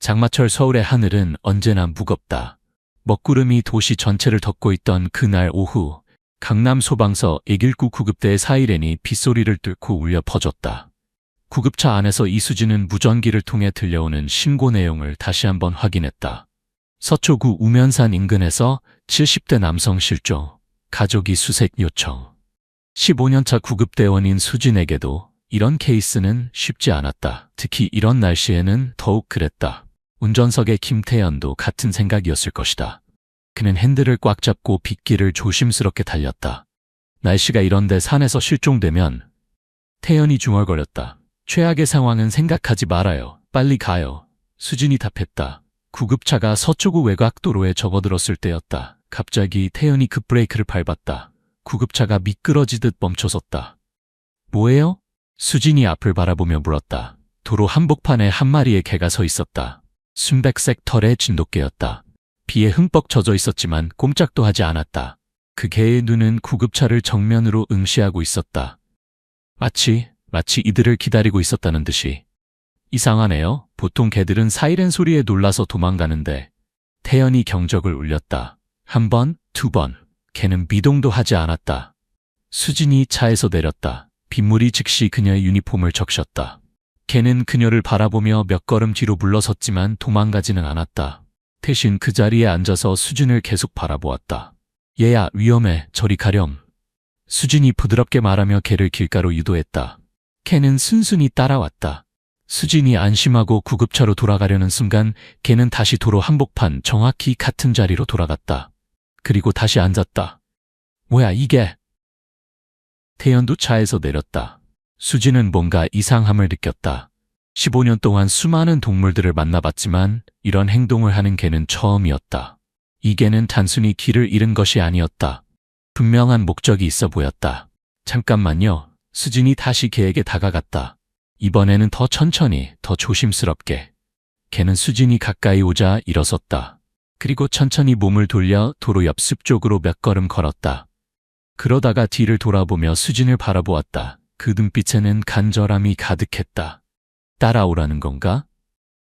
장마철 서울의 하늘은 언제나 무겁다. 먹구름이 도시 전체를 덮고 있던 그날 오후, 강남 소방서 119 구급대의 사이렌이 빗소리를 뚫고 울려 퍼졌다. 구급차 안에서 이수진은 무전기를 통해 들려오는 신고 내용을 다시 한번 확인했다. 서초구 우면산 인근에서 70대 남성 실종, 가족이 수색 요청. 15년차 구급대원인 수진에게도 이런 케이스는 쉽지 않았다. 특히 이런 날씨에는 더욱 그랬다. 운전석의 김태현도 같은 생각이었을 것이다. 그는 핸들을 꽉 잡고 빗길을 조심스럽게 달렸다. 날씨가 이런데 산에서 실종되면 태연이 중얼거렸다. 최악의 상황은 생각하지 말아요. 빨리 가요. 수진이 답했다. 구급차가 서초구 외곽도로에 접어들었을 때였다. 갑자기 태연이 급브레이크를 밟았다. 구급차가 미끄러지듯 멈춰섰다. 뭐예요? 수진이 앞을 바라보며 물었다. 도로 한복판에 한 마리의 개가 서 있었다. 순백색 털의 진돗개였다. 비에 흠뻑 젖어 있었지만 꼼짝도 하지 않았다. 그 개의 눈은 구급차를 정면으로 응시하고 있었다. 마치 이들을 기다리고 있었다는 듯이. 이상하네요. 보통 개들은 사이렌 소리에 놀라서 도망가는데. 태연이 경적을 울렸다. 한 번, 두 번. 개는 미동도 하지 않았다. 수진이 차에서 내렸다. 빗물이 즉시 그녀의 유니폼을 적셨다. 개는 그녀를 바라보며 몇 걸음 뒤로 물러섰지만 도망가지는 않았다. 대신 그 자리에 앉아서 수진을 계속 바라보았다. 얘야, 위험해. 저리 가렴. 수진이 부드럽게 말하며 개를 길가로 유도했다. 개는 순순히 따라왔다. 수진이 안심하고 구급차로 돌아가려는 순간 개는 다시 도로 한복판 정확히 같은 자리로 돌아갔다. 그리고 다시 앉았다. 뭐야 이게? 태연도 차에서 내렸다. 수진은 뭔가 이상함을 느꼈다. 15년 동안 수많은 동물들을 만나봤지만 이런 행동을 하는 개는 처음이었다. 이 개는 단순히 길을 잃은 것이 아니었다. 분명한 목적이 있어 보였다. 잠깐만요. 수진이 다시 개에게 다가갔다. 이번에는 더 천천히, 더 조심스럽게. 개는 수진이 가까이 오자 일어섰다. 그리고 천천히 몸을 돌려 도로 옆 숲 쪽으로 몇 걸음 걸었다. 그러다가 뒤를 돌아보며 수진을 바라보았다. 그 눈빛에는 간절함이 가득했다. 따라오라는 건가?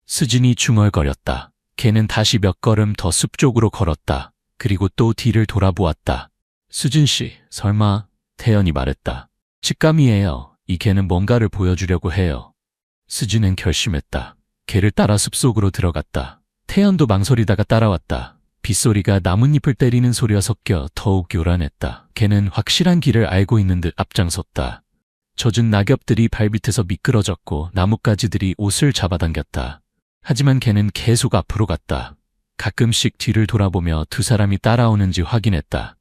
수진이 중얼거렸다. 개는 다시 몇 걸음 더 숲 쪽으로 걸었다. 그리고 또 뒤를 돌아보았다. 수진 씨, 설마? 태연이 말했다. 직감이에요. 이 개는 뭔가를 보여주려고 해요. 수진은 결심했다. 개를 따라 숲속으로 들어갔다. 태연도 망설이다가 따라왔다. 빗소리가 나뭇잎을 때리는 소리와 섞여 더욱 요란했다. 개는 확실한 길을 알고 있는 듯 앞장섰다. 젖은 낙엽들이 발밑에서 미끄러졌고 나뭇가지들이 옷을 잡아당겼다. 하지만 개는 계속 앞으로 갔다. 가끔씩 뒤를 돌아보며 두 사람이 따라오는지 확인했다.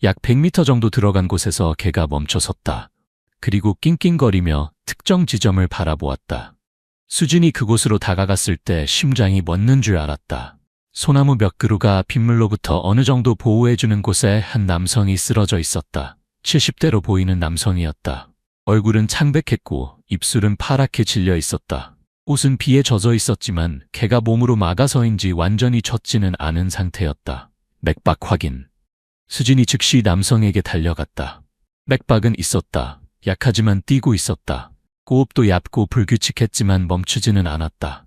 약 100m 정도 들어간 곳에서 개가 멈춰섰다. 그리고 낑낑거리며 특정 지점을 바라보았다. 수진이 그곳으로 다가갔을 때 심장이 멎는 줄 알았다. 소나무 몇 그루가 빗물로부터 어느 정도 보호해주는 곳에 한 남성이 쓰러져 있었다. 70대로 보이는 남성이었다. 얼굴은 창백했고 입술은 파랗게 질려 있었다. 옷은 비에 젖어 있었지만 개가 몸으로 막아서인지 완전히 젖지는 않은 상태였다. 맥박 확인. 수진이 즉시 남성에게 달려갔다. 맥박은 있었다. 약하지만 뛰고 있었다. 호흡도 얕고 불규칙했지만 멈추지는 않았다.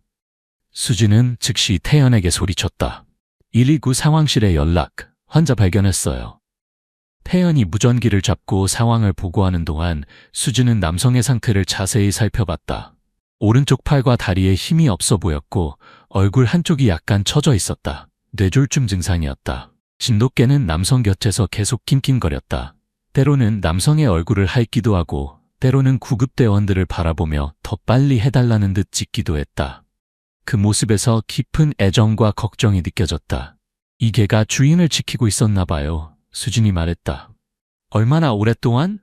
수진은 즉시 태연에게 소리쳤다. 119 상황실에 연락, 환자 발견했어요. 태연이 무전기를 잡고 상황을 보고하는 동안 수진은 남성의 상태를 자세히 살펴봤다. 오른쪽 팔과 다리에 힘이 없어 보였고 얼굴 한쪽이 약간 처져 있었다. 뇌졸중 증상이었다. 진돗개는 남성 곁에서 계속 낑낑거렸다. 때로는 남성의 얼굴을 핥기도 하고 때로는 구급대원들을 바라보며 더 빨리 해달라는 듯 짖기도 했다. 그 모습에서 깊은 애정과 걱정이 느껴졌다. 이 개가 주인을 지키고 있었나 봐요. 수진이 말했다. 얼마나 오랫동안?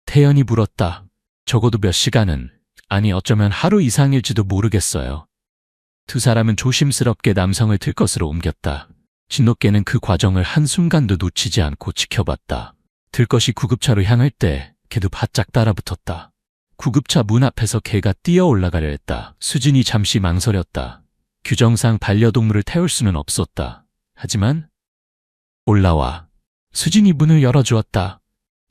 태연이 물었다. 적어도 몇 시간은, 아니 어쩌면 하루 이상일지도 모르겠어요. 두 사람은 조심스럽게 남성을 들것으로 옮겼다. 진돗개는 그 과정을 한순간도 놓치지 않고 지켜봤다. 들것이 구급차로 향할 때 개도 바짝 따라붙었다. 구급차 문 앞에서 개가 뛰어 올라가려 했다. 수진이 잠시 망설였다. 규정상 반려동물을 태울 수는 없었다. 하지만 올라와. 수진이 문을 열어주었다.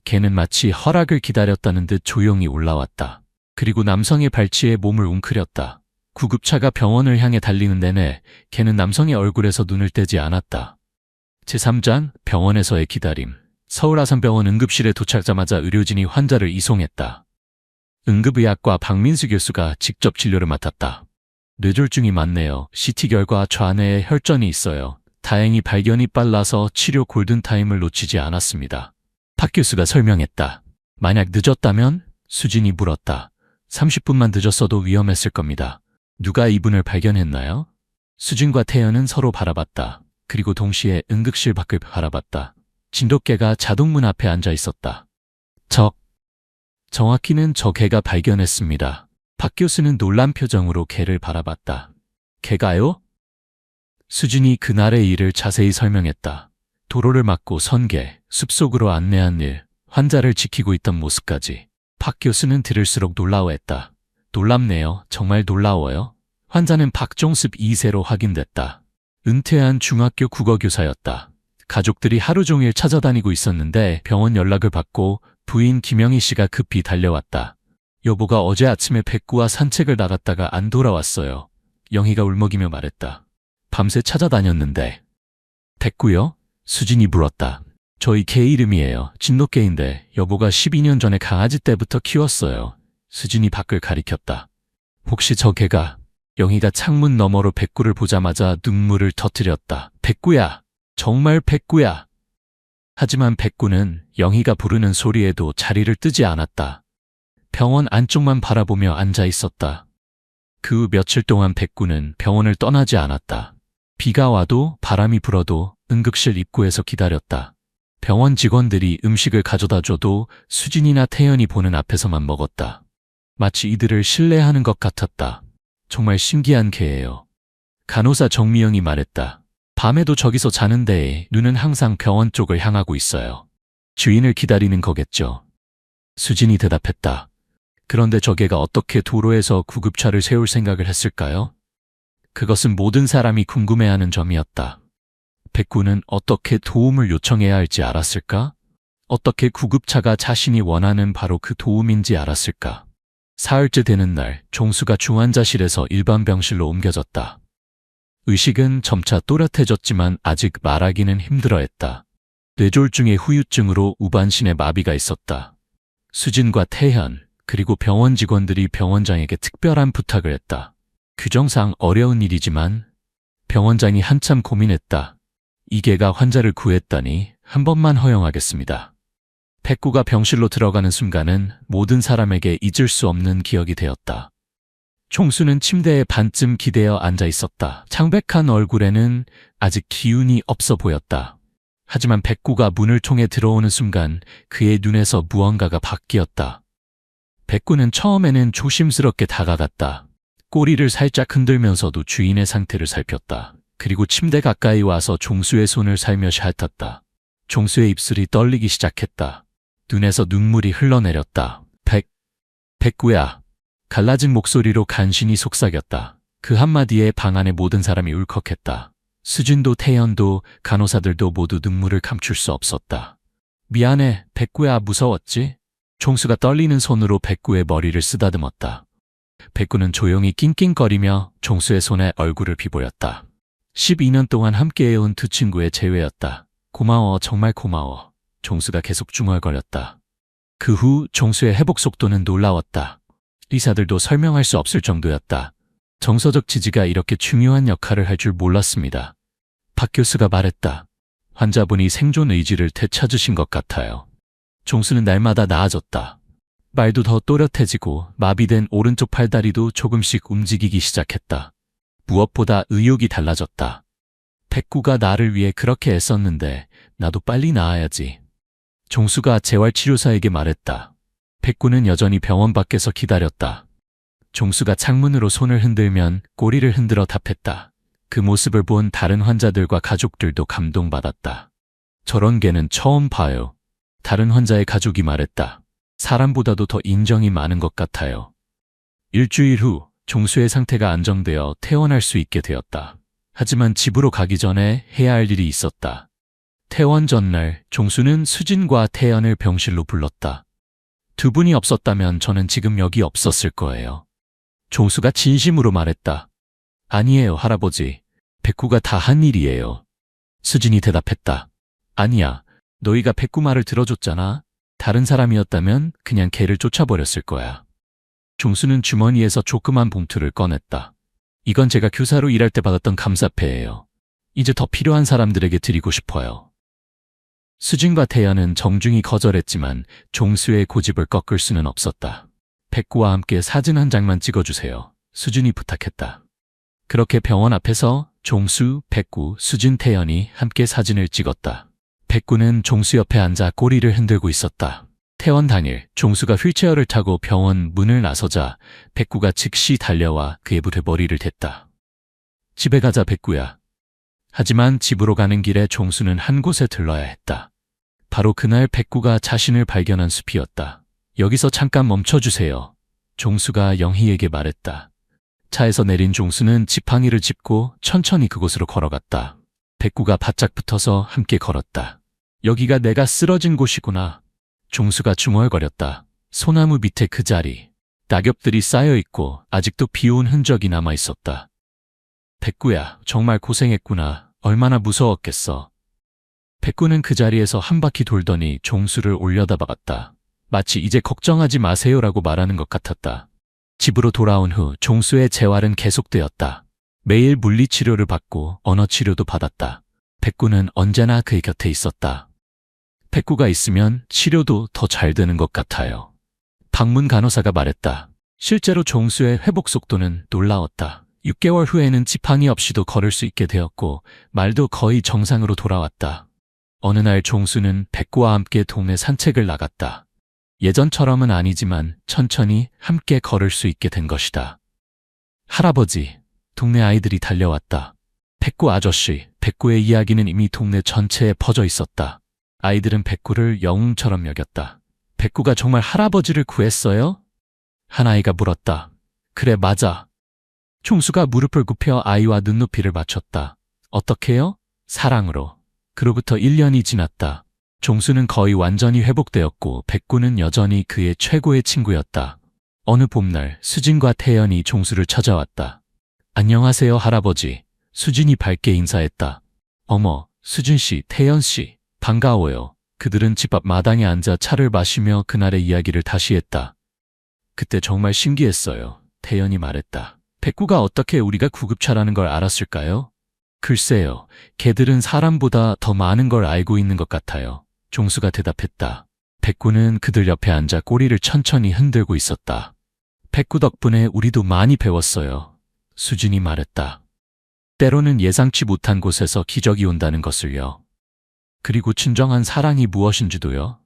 개는 마치 허락을 기다렸다는 듯 조용히 올라왔다. 그리고 남성의 발치에 몸을 웅크렸다. 구급차가 병원을 향해 달리는 내내 걔는 남성의 얼굴에서 눈을 떼지 않았다. 제3장 병원에서의 기다림. 서울아산병원 응급실에 도착하자마자 의료진이 환자를 이송했다. 응급의학과 박민수 교수가 직접 진료를 맡았다. 뇌졸중이 많네요. CT 결과 좌뇌에 혈전이 있어요. 다행히 발견이 빨라서 치료 골든타임을 놓치지 않았습니다. 박 교수가 설명했다. 만약 늦었다면? 수진이 물었다. 30분만 늦었어도 위험했을 겁니다. 누가 이분을 발견했나요? 수진과 태연은 서로 바라봤다. 그리고 동시에 응급실 밖을 바라봤다. 진돗개가 자동문 앞에 앉아 있었다. 정확히는 저 개가 발견했습니다. 박 교수는 놀란 표정으로 개를 바라봤다. 개가요? 수진이 그날의 일을 자세히 설명했다. 도로를 막고 선개, 숲속으로 안내한 일, 환자를 지키고 있던 모습까지. 박 교수는 들을수록 놀라워했다. 놀랍네요. 정말 놀라워요. 환자는 박종습 2세로 확인됐다. 은퇴한 중학교 국어교사였다. 가족들이 하루 종일 찾아다니고 있었는데 병원 연락을 받고 부인 김영희 씨가 급히 달려왔다. 여보가 어제 아침에 백구와 산책을 나갔다가 안 돌아왔어요. 영희가 울먹이며 말했다. 밤새 찾아다녔는데. 백구요? 수진이 물었다. 저희 개 이름이에요. 진돗개인데 여보가 12년 전에 강아지 때부터 키웠어요. 수진이 밖을 가리켰다. 혹시 저 개가? 영희가 창문 너머로 백구를 보자마자 눈물을 터뜨렸다. 백구야! 정말 백구야! 하지만 백구는 영희가 부르는 소리에도 자리를 뜨지 않았다. 병원 안쪽만 바라보며 앉아 있었다. 그 후 며칠 동안 백구는 병원을 떠나지 않았다. 비가 와도 바람이 불어도 응급실 입구에서 기다렸다. 병원 직원들이 음식을 가져다 줘도 수진이나 태연이 보는 앞에서만 먹었다. 마치 이들을 신뢰하는 것 같았다. 정말 신기한 개예요. 간호사 정미영이 말했다. 밤에도 저기서 자는데 눈은 항상 병원 쪽을 향하고 있어요. 주인을 기다리는 거겠죠. 수진이 대답했다. 그런데 저 개가 어떻게 도로에서 구급차를 세울 생각을 했을까요? 그것은 모든 사람이 궁금해하는 점이었다. 백구는 어떻게 도움을 요청해야 할지 알았을까? 어떻게 구급차가 자신이 원하는 바로 그 도움인지 알았을까? 사흘째 되는 날, 종수가 중환자실에서 일반 병실로 옮겨졌다. 의식은 점차 또렷해졌지만 아직 말하기는 힘들어했다. 뇌졸중의 후유증으로 우반신에 마비가 있었다. 수진과 태현, 그리고 병원 직원들이 병원장에게 특별한 부탁을 했다. 규정상 어려운 일이지만 병원장이 한참 고민했다. 이 개가 환자를 구했다니 한 번만 허용하겠습니다. 백구가 병실로 들어가는 순간은 모든 사람에게 잊을 수 없는 기억이 되었다. 총수는 침대에 반쯤 기대어 앉아 있었다. 창백한 얼굴에는 아직 기운이 없어 보였다. 하지만 백구가 문을 통해 들어오는 순간 그의 눈에서 무언가가 바뀌었다. 백구는 처음에는 조심스럽게 다가갔다. 꼬리를 살짝 흔들면서도 주인의 상태를 살폈다. 그리고 침대 가까이 와서 종수의 손을 살며시 핥았다. 종수의 입술이 떨리기 시작했다. 눈에서 눈물이 흘러내렸다. 백구야. 갈라진 목소리로 간신히 속삭였다. 그 한마디에 방 안의 모든 사람이 울컥했다. 수진도 태연도 간호사들도 모두 눈물을 감출 수 없었다. 미안해, 백구야. 무서웠지? 종수가 떨리는 손으로 백구의 머리를 쓰다듬었다. 백구는 조용히 낑낑거리며 종수의 손에 얼굴을 비보였다. 12년 동안 함께해온 두 친구의 재회였다. 고마워, 정말 고마워. 종수가 계속 중얼거렸다. 그 후 종수의 회복 속도는 놀라웠다. 의사들도 설명할 수 없을 정도였다. 정서적 지지가 이렇게 중요한 역할을 할 줄 몰랐습니다. 박 교수가 말했다. 환자분이 생존 의지를 되찾으신 것 같아요. 종수는 날마다 나아졌다. 말도 더 또렷해지고 마비된 오른쪽 팔다리도 조금씩 움직이기 시작했다. 무엇보다 의욕이 달라졌다. 백구가 나를 위해 그렇게 애썼는데 나도 빨리 나아야지. 종수가 재활치료사에게 말했다. 백구는 여전히 병원 밖에서 기다렸다. 종수가 창문으로 손을 흔들면 꼬리를 흔들어 답했다. 그 모습을 본 다른 환자들과 가족들도 감동받았다. 저런 개는 처음 봐요. 다른 환자의 가족이 말했다. 사람보다도 더 인정이 많은 것 같아요. 일주일 후 종수의 상태가 안정되어 퇴원할 수 있게 되었다. 하지만 집으로 가기 전에 해야 할 일이 있었다. 퇴원 전날 종수는 수진과 태연을 병실로 불렀다. 두 분이 없었다면 저는 지금 여기 없었을 거예요. 종수가 진심으로 말했다. 아니에요, 할아버지. 백구가 다 한 일이에요. 수진이 대답했다. 아니야. 너희가 백구 말을 들어줬잖아. 다른 사람이었다면 그냥 걔를 쫓아버렸을 거야. 종수는 주머니에서 조그만 봉투를 꺼냈다. 이건 제가 교사로 일할 때 받았던 감사패예요. 이제 더 필요한 사람들에게 드리고 싶어요. 수진과 태연은 정중히 거절했지만 종수의 고집을 꺾을 수는 없었다. 백구와 함께 사진 한 장만 찍어주세요. 수진이 부탁했다. 그렇게 병원 앞에서 종수, 백구, 수진, 태연이 함께 사진을 찍었다. 백구는 종수 옆에 앉아 꼬리를 흔들고 있었다. 퇴원 당일 종수가 휠체어를 타고 병원 문을 나서자 백구가 즉시 달려와 그의 불에 머리를 댔다. 집에 가자, 백구야. 하지만 집으로 가는 길에 종수는 한 곳에 들러야 했다. 바로 그날 백구가 자신을 발견한 숲이었다. 여기서 잠깐 멈춰주세요. 종수가 영희에게 말했다. 차에서 내린 종수는 지팡이를 짚고 천천히 그곳으로 걸어갔다. 백구가 바짝 붙어서 함께 걸었다. 여기가 내가 쓰러진 곳이구나. 종수가 중얼거렸다. 소나무 밑에 그 자리. 낙엽들이 쌓여있고 아직도 비온 흔적이 남아있었다. 백구야, 정말 고생했구나. 얼마나 무서웠겠어. 백구는 그 자리에서 한 바퀴 돌더니 종수를 올려다박았다. 마치 이제 걱정하지 마세요라고 말하는 것 같았다. 집으로 돌아온 후 종수의 재활은 계속되었다. 매일 물리치료를 받고 언어치료도 받았다. 백구는 언제나 그의 곁에 있었다. 백구가 있으면 치료도 더 잘 되는 것 같아요. 방문 간호사가 말했다. 실제로 종수의 회복 속도는 놀라웠다. 6개월 후에는 지팡이 없이도 걸을 수 있게 되었고 말도 거의 정상으로 돌아왔다. 어느 날 종수는 백구와 함께 동네 산책을 나갔다. 예전처럼은 아니지만 천천히 함께 걸을 수 있게 된 것이다. 할아버지, 동네 아이들이 달려왔다. 백구 아저씨, 백구의 이야기는 이미 동네 전체에 퍼져 있었다. 아이들은 백구를 영웅처럼 여겼다. 백구가 정말 할아버지를 구했어요? 한 아이가 물었다. 그래, 맞아. 종수가 무릎을 굽혀 아이와 눈높이를 맞췄다. 어떻게요? 사랑으로. 그로부터 1년이 지났다. 종수는 거의 완전히 회복되었고 백구는 여전히 그의 최고의 친구였다. 어느 봄날 수진과 태연이 종수를 찾아왔다. 안녕하세요, 할아버지. 수진이 밝게 인사했다. 어머, 수진씨, 태연씨, 반가워요. 그들은 집 앞 마당에 앉아 차를 마시며 그날의 이야기를 다시 했다. 그때 정말 신기했어요. 태연이 말했다. 백구가 어떻게 우리가 구급차라는 걸 알았을까요? 글쎄요, 걔들은 사람보다 더 많은 걸 알고 있는 것 같아요. 종수가 대답했다. 백구는 그들 옆에 앉아 꼬리를 천천히 흔들고 있었다. 백구 덕분에 우리도 많이 배웠어요. 수진이 말했다. 때로는 예상치 못한 곳에서 기적이 온다는 것을요. 그리고 진정한 사랑이 무엇인지도요.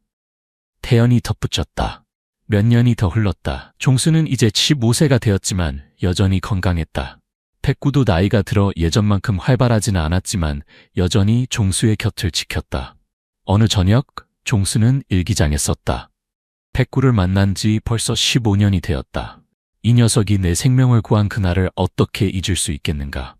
태연이 덧붙였다. 몇 년이 더 흘렀다. 종수는 이제 15세가 되었지만 여전히 건강했다. 백구도 나이가 들어 예전만큼 활발하지는 않았지만 여전히 종수의 곁을 지켰다. 어느 저녁 종수는 일기장에 썼다. 백구를 만난 지 벌써 15년이 되었다. 이 녀석이 내 생명을 구한 그날을 어떻게 잊을 수 있겠는가.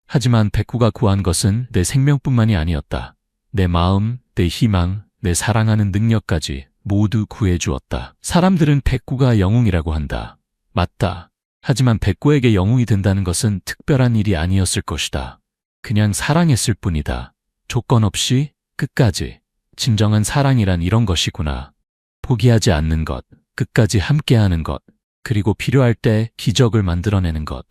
하지만 백구가 구한 것은 내 생명뿐만이 아니었다. 내 마음, 내 희망, 내 사랑하는 능력까지 모두 구해주었다. 사람들은 백구가 영웅이라고 한다. 맞다. 하지만 백구에게 영웅이 된다는 것은 특별한 일이 아니었을 것이다. 그냥 사랑했을 뿐이다. 조건 없이 끝까지. 진정한 사랑이란 이런 것이구나. 포기하지 않는 것, 끝까지 함께하는 것, 그리고 필요할 때 기적을 만들어내는 것.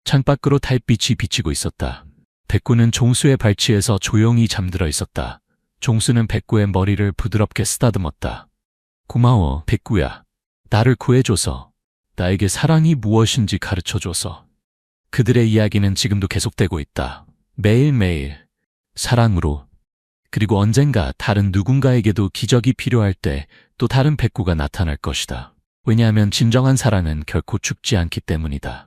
창밖으로 달빛이 비치고 있었다. 백구는 종수의 발치에서 조용히 잠들어 있었다. 종수는 백구의 머리를 부드럽게 쓰다듬었다. 고마워, 백구야. 나를 구해줘서. 나에게 사랑이 무엇인지 가르쳐줘서. 그들의 이야기는 지금도 계속되고 있다. 매일매일 사랑으로. 그리고 언젠가 다른 누군가에게도 기적이 필요할 때 또 다른 백구가 나타날 것이다. 왜냐하면 진정한 사랑은 결코 죽지 않기 때문이다.